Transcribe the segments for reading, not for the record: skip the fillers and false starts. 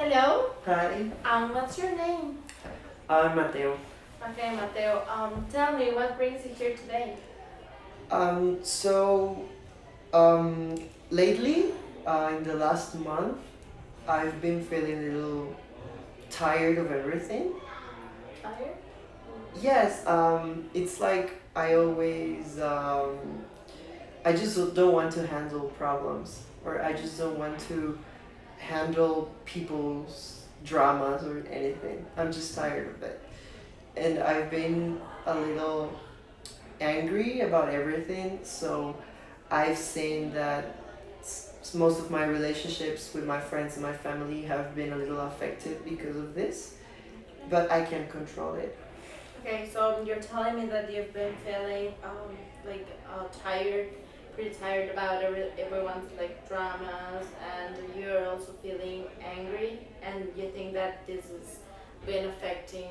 Hello. Hi, What's your name? I'm Mateo. Okay, Mateo. Tell me what brings you here today. Um, so, um, Lately, in the last month, I've been feeling a little tired of everything. Tired? Yes, it's like I just don't want to handle problems, or I just don't want to handle people's dramas or anything. I'm just tired of it. And I've been a little angry about everything, so I've seen that most of my relationships with my friends and my family have been a little affected because of this, but I can't control it. Okay, so you're telling me that you've been feeling tired, pretty tired about everyone's like dramas, and you're also feeling angry, and you think that this has been affecting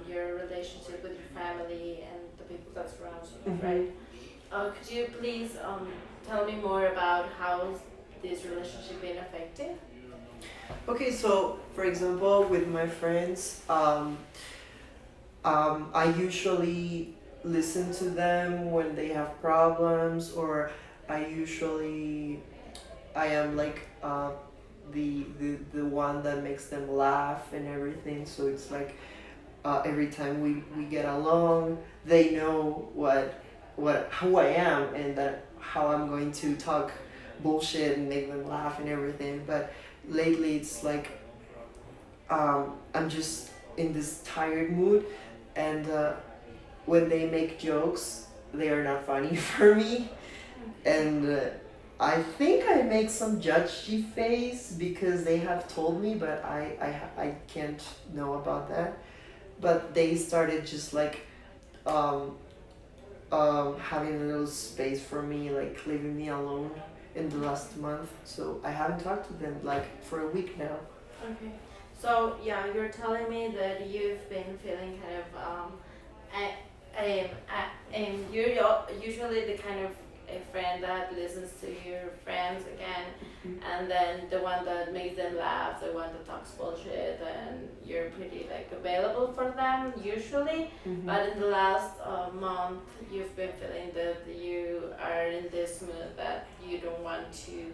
your relationship with your family and the people that surround you, Hmm. right? Could you please tell me more about how this relationship been affected? Okay, so for example, with my friends, I usually listen to them when they have problems, or I usually I am like the one that makes them laugh and everything. So it's like every time we get along, they know what who I am and that how I'm going to talk bullshit and make them laugh and everything. But lately, it's like I'm just in this tired mood, and when they make jokes, they are not funny for me, and. I think I make some judgy face because they have told me, but I can't know about that. But they started just like um, having a little space for me, like leaving me alone in the last month. So I haven't talked to them like for a week now. Okay. So yeah, you're telling me that you've been feeling kind of you're usually the kind of a friend that listens to your friends again, and then the one that makes them laugh, the one that talks bullshit, and you're pretty like available for them usually. Mm-hmm. But in the last month, you've been feeling that you are in this mood that you don't want to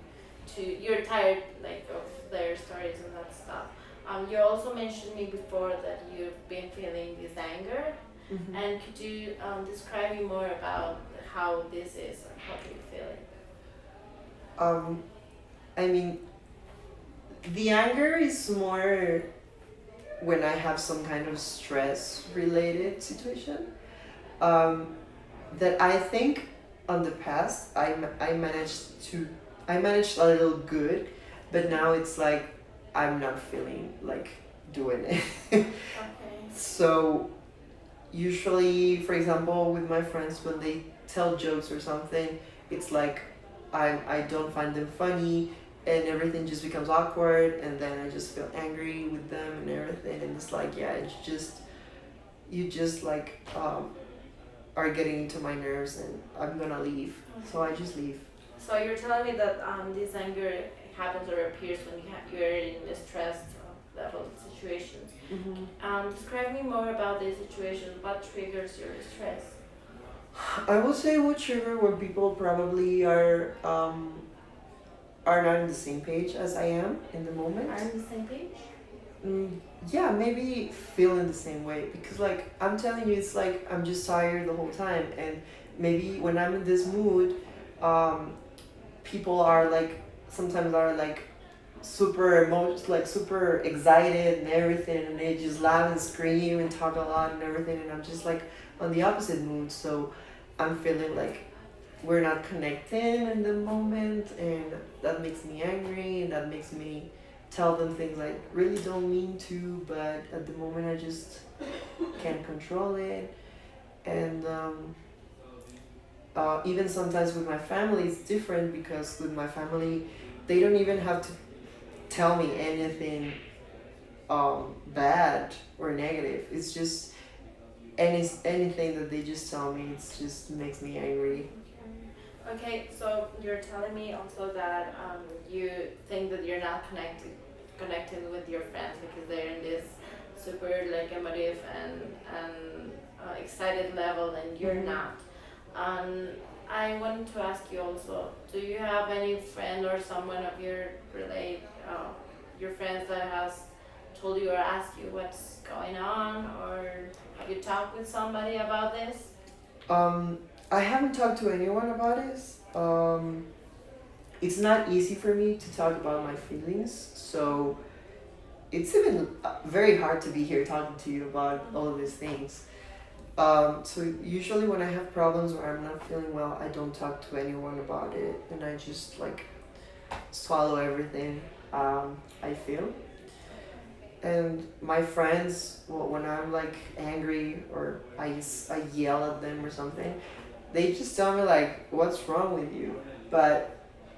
you're tired like of their stories and that stuff. You also mentioned me before that you've been feeling this anger, Mm-hmm. and could you describe me more about how this is and how do you feel it? Um, I mean, the anger is more when I have some kind of stress related situation. Um, that I think on the past I managed a little good, but now it's like I'm not feeling like doing it. Okay. So usually, for example, with my friends when they tell jokes or something, it's like I don't find them funny, and everything just becomes awkward, and then I just feel angry with them and everything, and it's like yeah, it's just you just like are getting into my nerves, and I'm gonna leave. So I just leave. So you're telling me that this anger happens or appears when you're in a stressed level situations. Hmm. Describe me more about this situation. What triggers your stress? I would say what trigger when people probably are not on the same page as I am in the moment. Are on the same page? Mm, yeah, maybe feeling the same way because like I'm telling you, it's like I'm just tired the whole time, and maybe when I'm in this mood, um, people are like sometimes are like super excited and everything, and they just laugh and scream and talk a lot and everything, and I'm just like on the opposite mood, so I'm feeling like we're not connecting in the moment, and that makes me angry, and that makes me tell them things I really don't mean to, but at the moment I just can't control it. And even sometimes with my family it's different because with my family they don't even have to tell me anything bad or negative. It's just anything that they just tell me. It's just makes me angry. Okay, so you're telling me also that you think that you're not connected connecting with your friends because they're in this super like emotive and excited level and you're Mhm. not. Um, I wanted to ask you also, do you have any friend or someone of your friends that has told you or asked you what's going on, or have you talked with somebody about this? Um, I haven't talked to anyone about this. It's not easy for me to talk about my feelings, so it's even very hard to be here talking to you about all of these things. So usually when I have problems or I'm not feeling well, I don't talk to anyone about it, and I just like swallow everything I feel. And my friends, well, when I'm like angry or I yell at them or something, they just tell me like, "What's wrong with you?" But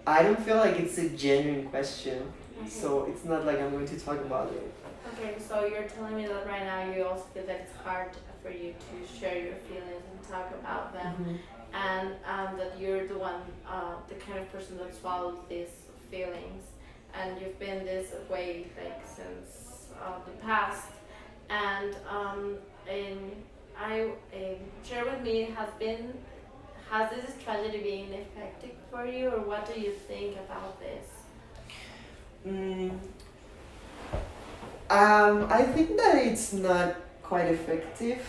I don't feel like it's a genuine question, Okay. so it's not like I'm going to talk about it. Okay, so you're telling me that right now you also feel that it's hard for you to share your feelings and talk about them, Hmm. and that you're the kind of person that swallows these feelings, and you've been this way like since the past, and share with me has this tragedy been effective for you, or what do you think about this? Mm, I think that it's not quite effective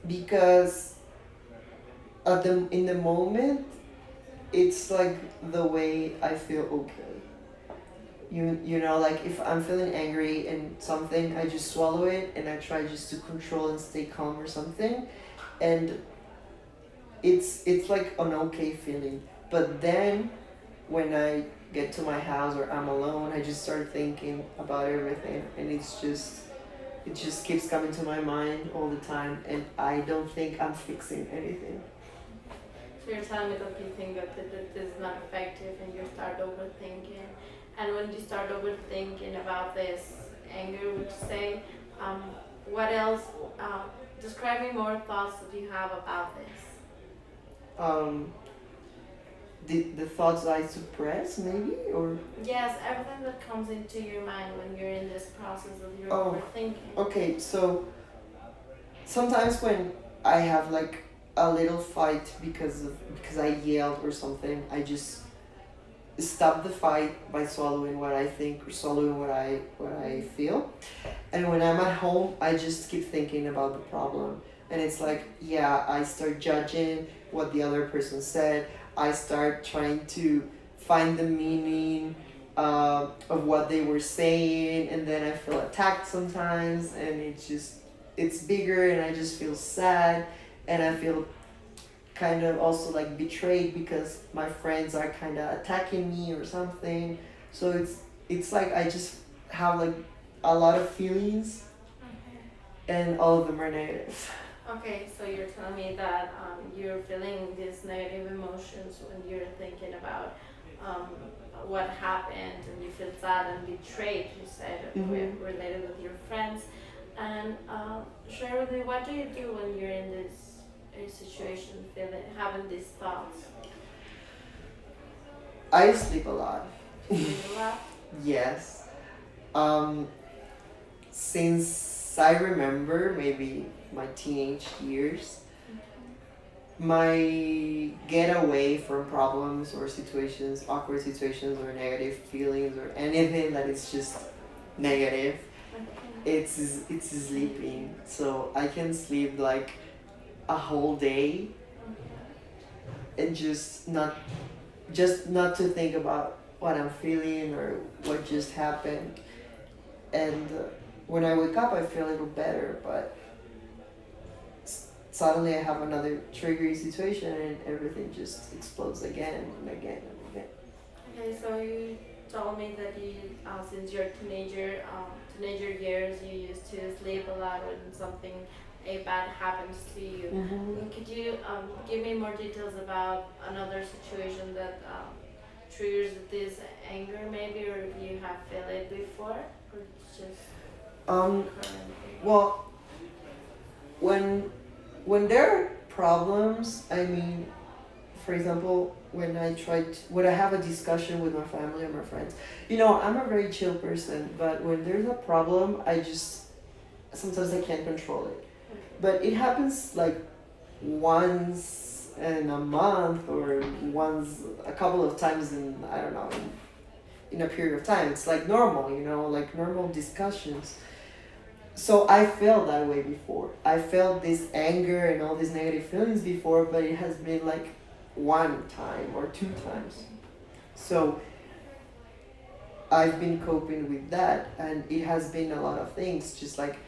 because in the moment it's like the way I feel okay. You know, like if I'm feeling angry and something, I just swallow it and I try just to control and stay calm or something, and it's like an okay feeling. But then when I get to my house or I'm alone, I just start thinking about everything, and it just keeps coming to my mind all the time, and I don't think I'm fixing anything. So you're telling me that you think that this is not effective and you start overthinking. And when you start overthinking about this anger, would you say, um, what else, uh, describe me more thoughts that you have about this. Um, the thoughts I suppress, maybe, or Yes, everything that comes into your mind when you're in this process of your oh, overthinking. okay. So sometimes when I have like a little fight because I yelled or something, I just stop the fight by swallowing what I think or swallowing what I feel. And when I'm at home, I just keep thinking about the problem. And it's like, yeah, I start judging what the other person said. I start trying to find the meaning of what they were saying. And then I feel attacked sometimes. And it's bigger. And I just feel sad. And I feel kind of also like betrayed because my friends are kind of attacking me or something. So it's like I just have like a lot of feelings, and all of them are negative. Okay, so you're telling me that you're feeling these negative emotions when you're thinking about um, what happened, and you feel sad and betrayed, you said, Hmm. related with your friends. And share with me, what do you do when you're in this situation, having these thoughts? I sleep a lot. You sleep a lot? Yes. Um, since I remember maybe my teenage years, my get away from problems or situations, awkward situations or negative feelings or anything that is just negative, Okay. it's sleeping. So I can sleep like a whole day and just not to think about what I'm feeling or what just happened. And when I wake up, I feel a little better, but suddenly I have another triggery situation and everything just explodes again and again and again. Okay, so you told me that since your teenager years, you used to sleep a lot when something bad happens to you. Mm-hmm. Could you give me more details about another situation that triggers this anger, maybe, or if you have felt it before, or it's just Um, currently? well, when when there are problems, I mean, for example, when I have a discussion with my family or my friends, I'm a very chill person, but when there's a problem, sometimes I can't control it. But it happens like once in a month or once a couple of times in, I don't know, in a period of time. It's like normal, like normal discussions. So I felt that way before. I felt this anger and all these negative feelings before, but it has been like one time or two times. So I've been coping with that, and it has been a lot of things, just like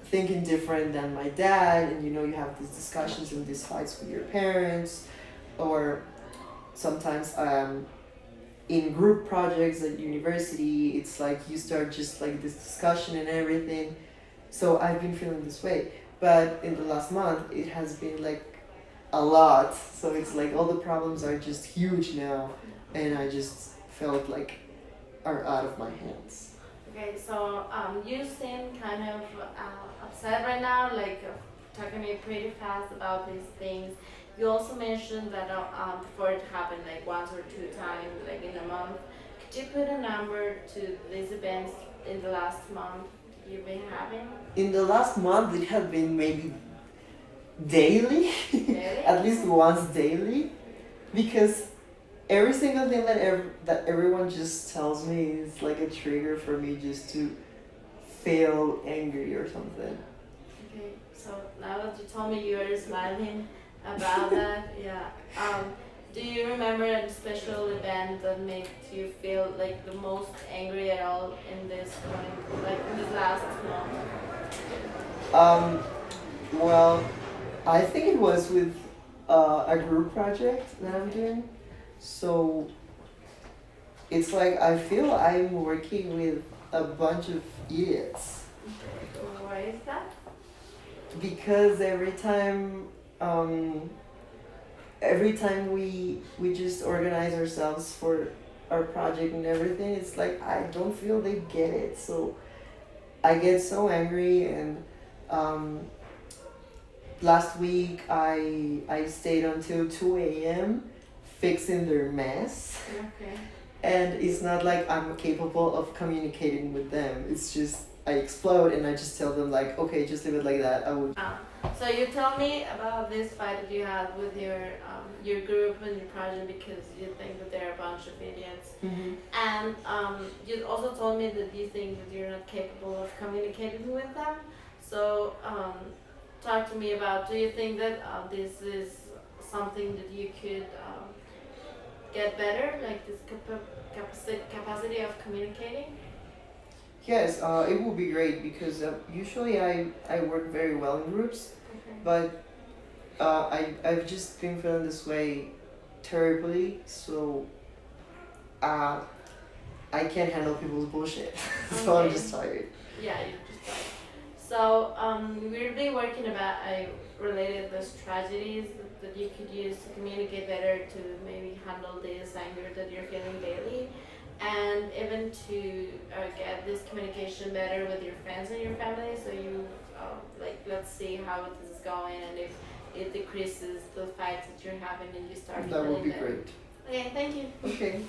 thinking different than my dad, and you have these discussions and these fights with your parents, or sometimes in group projects at university, it's like you start just like this discussion and everything. So I've been feeling this way, but in the last month it has been like a lot. So it's like all the problems are just huge now, and I just felt like are out of my hands. Okay, so you seem kind of upset right now, like talking to me pretty fast about these things. You also mentioned that before it happened like once or two times, like in a month. Could you put a number to these events in the last month you've been having? In the last month, it had been maybe daily, Really? at least once daily, because every single thing that everyone just tells me is like a trigger for me just to feel angry or something. Okay, so now that you told me you were smiling about that, yeah. Do you remember a special event that made you feel like the most angry at all in this in this last month? Um, well, I think it was with a group project that I'm doing. So it's like I feel I'm working with a bunch of idiots. Why is that? Because every time we just organize ourselves for our project and everything, it's like I don't feel they get it. So I get so angry, and last week I stayed until 2 a.m. fixing their mess. Okay. And it's not like I'm capable of communicating with them. It's just I explode and I just tell them like, okay, just leave it like that. I would. So you tell me about this fight that you had with your group and your project because you think that they're a bunch of idiots. Mm-hmm. And you also told me that you think that you're not capable of communicating with them. So talk to me about, do you think that this is something that you could get better, like this capacity of communicating? Yes, it would be great because usually I work very well in groups, Okay. but I've just been feeling this way terribly, so I can't handle people's bullshit. So I'm Okay. just tired. Yeah, you just like. So we'll be working about related those tragedies that you could use to communicate better to maybe handle this anger that you're feeling daily, and even to get this communication better with your friends and your family. So you let's see how this is going, and if it decreases the fights that you're having and you start That would feeling be better. great. Okay, thank you. Okay.